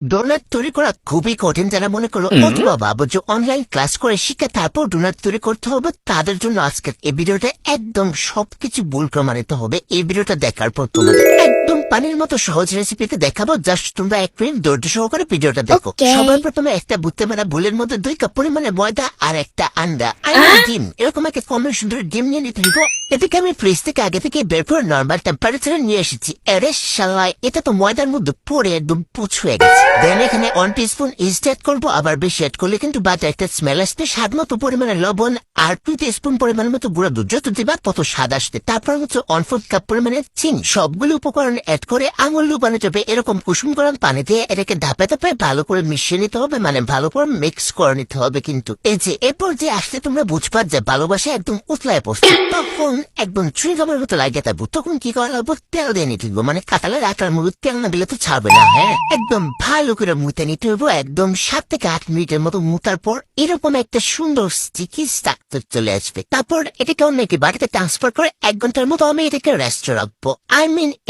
Donut তৈরি করা খুবই কঠিন। যারা মনে করো অথবা ভাবো যে অনলাইন ক্লাস করে শিখে তারপর ডোনাট তৈরি করতে হবে, তাদের জন্য আজকের এই ভিডিওটা একদম সবকিছু ভুল প্রমাণিত হবে। এই ভিডিওটা দেখার পর তোমাদের একদম পানির মতো সহজ রেসিপিতে দেখাবো। জাস্ট তোমরা 1 মিনিট ধৈর্য সহকারে ভিডিওটা দেখো। সবার প্রথমে একটা বুঝতে পারা ভুলের মধ্যে 2 কাপ পরিমাণে ময়দা আর একটা আন্ডা আর ডিম, এরকম একটা কম সুন্দর ডিম নিয়ে নিতে হইব। এদিকে আমি ফ্রিজ থেকে আগে থেকে বের করে নর্মাল টেম্পারেচারে নিয়ে এসেছি। আরে শালাই, এটা তো ময়দার মধ্যে পড়ে একদম পুচ হয়ে গেছে। দেন এখানে 1 টিস্পুন ইস্ট অ্যাড করবো। আবার বেশি অ্যাড করলে কিন্তু বাজে একটা স্মেল আসবে। স্বাদ মতো পরিমাণে লবণ আর 2 টিস্পুন পরিমাণের মতো গুঁড়া দুধ, যত দিবা তত স্বাদ আসবে। তারপর হচ্ছে 1/4 কাপ পরিমাণে চিনি। সবগুলো উপকরণ অ্যাড করে আঙুল ডুবানো যাবে এরকম কুসুম গরম পানি দিয়ে এটাকে ধাপে ধাপে ভালো করে মিশিয়ে নিতে হবে, মানে ভালো করে মিক্স করে নিতে হবে। কিন্তু এই যে এরপর যে আসলে তোমরা বুঝবা যে ভালোবাসা একদম উতলায় পড়ছে, তখন একদম চুইগামের মতো লাগে থাকবো। তখন কি করা লাগবো, তেল দিয়ে নিতে হইব। মানে কাঁঠালের আটার মধ্যে তেল না দিলে তো ছাড়বে না। হ্যাঁ, একদম ভালো করে মুতে নিতে হইব। একদম 7 থেকে 8 মিনিটের মতো মুতার পর এরকম একটা সুন্দর স্টিকি স্ট্রাকচার চলে আসবে। তারপর এটাকে অন্য একটি বাটিতে ট্রান্সফার করে 1 ঘন্টার মতো আমি এটাকে রেস্টে রাখবো।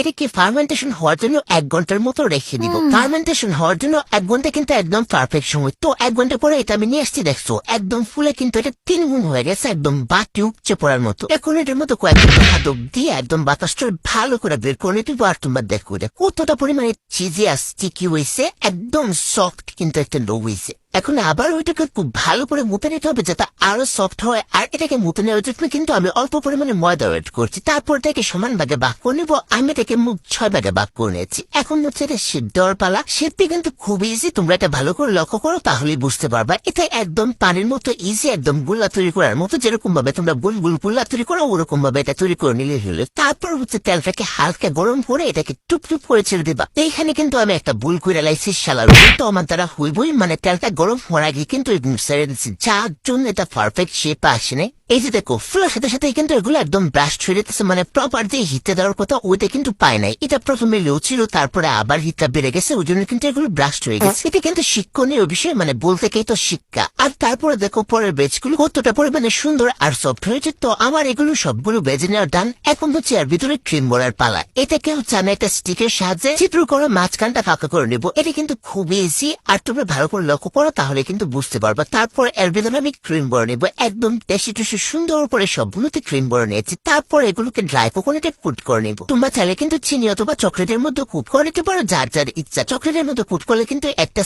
এটাকে ফার্মেন্টেশন হওয়ার জন্য 1 ঘন্টার মতো রেখে দিব। ফার্মেন্টেশন হওয়ার জন্য 1 ঘন্টা কিন্তু একদম পারফেক্ট সময়। তো 1 ঘন্টা পরে এটা আমি নিয়ে আসছি, দেখছো একদম ফুলে কিন্তু এটা 3 গুণ হয়ে গেছে, একদম বাটি উপচে পড়ার মতো। এখন এটার মতো কয়েকটা হাতক দিয়ে একদম বাতাসটা ভালো করে বের করে নিতে। আর তোমরা দেখো এটা কতটা পরিমাণে চিজি আর স্টিকি হয়েছে, একদম সফট কিন্তু একটা লো হয়েছে। এখন আবার ওইটাকে খুব ভালো করে মুতে নিতে হবে যাতে আরো সফট হয়। আর এটাকে মুতে নেওয়ার জন্য কিন্তু আমি অল্প পরিমাণে ময়দা অ্যাড করছি। তারপর এটাকে সমান ভাগে ভাগ করে নিবো। আমি এটাকে 6 ভাগে ভাগ করে নিয়েছি। এখন হচ্ছে এটা সিদ্ধ হওয়ার পালা। সিদ্ধি কিন্তু খুব ইজি, তোমরা এটা ভালো করে লক্ষ্য করো তাহলেই বুঝতে পারবা। এটা একদম পানির মতো ইজি, একদম গুল্লা তৈরি করার মতো। যেরকম ভাবে তোমরা বুলবুল গুল্লা তৈরি করো ওরকম ভাবে এটা তৈরি করে নিলে হলো। তারপর হচ্ছে তেলটাকে হালকা গরম করে এটাকে টুপ টুপ করে ছেড়ে দিবা। এইখানে কিন্তু আমি একটা ভুল করে লাইছি শালার, তো আমার দ্বারা হইবই। মানে তেলটা গরম হওয়ার আগে কিন্তু ছেড়ে দিচ্ছি, যার জন্য এটা পারফেক্ট শেপ আসে নাই। এই যে দেখো ফুলের সাথে সাথে কিন্তু এগুলো একদম ব্রাস্ট হয়ে যেতেছে, মানে প্রপার দিয়ে হিটে দেওয়ার কথা ওইটা কিন্তু পায় নাই। এটা প্রথমে লো ছিল, তারপরে আবার হিটটা বেড়ে গেছে, ওই জন্য কিন্তু এগুলো ব্রাস্ট হয়ে গেছে। এটা কিন্তু শিক্ষণীয় বিষয়, মানে বলতে গিয়ে তো শিক্ষা। আর তারপরে দেখো পরের বেজগুলো কতটা পরিমাণে সুন্দর আর সফট হয়েছে। তো আমার এগুলো সবগুলো বেজে নেওয়ার ডান। এখন হচ্ছে এর ভিতরে ক্রিম ভরার পালা। এটাকে হচ্ছে আমি একটা স্টিকের সাহায্যে চিত্র করে মাঝখানটা ফাঁকা করে নেবো। এটা কিন্তু খুব ইজি, আর তোমরা ভালো করে লক্ষ্য করো তাহলে কিন্তু বুঝতে পারবা। তারপর এর ভিতরে আমি ক্রিম ভরে নেবো, একদম টেস্টি টেস্টি সুন্দর করে সবগুলোতে ক্রিম ভরে নিয়েছি। তারপর এগুলোকে ড্রাই কোকোনাটে কুট করে নেবো। তোমরা চাইলে কিন্তু চিনি অথবা চকলেটের মধ্যে কুট করে নিতে পারো, যার যার ইচ্ছা। চকলেটের মধ্যে কুট করলে কিন্তু একটা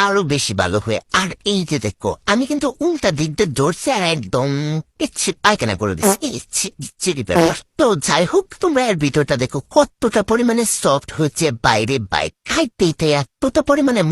আরো বেশি ভালো হয়। আর এই যে দেখো আমি কিন্তু উল্টা দিক দিয়ে ধরছি আর একদম পায়খানা করে দিচ্ছি ব্যাপার। তো যাই হোক, তোমরা এর ভিতরটা দেখো কতটা পরিমাণে সফট হচ্ছে, বাইরে বাইরে খাইতে এতটা পরিমাণে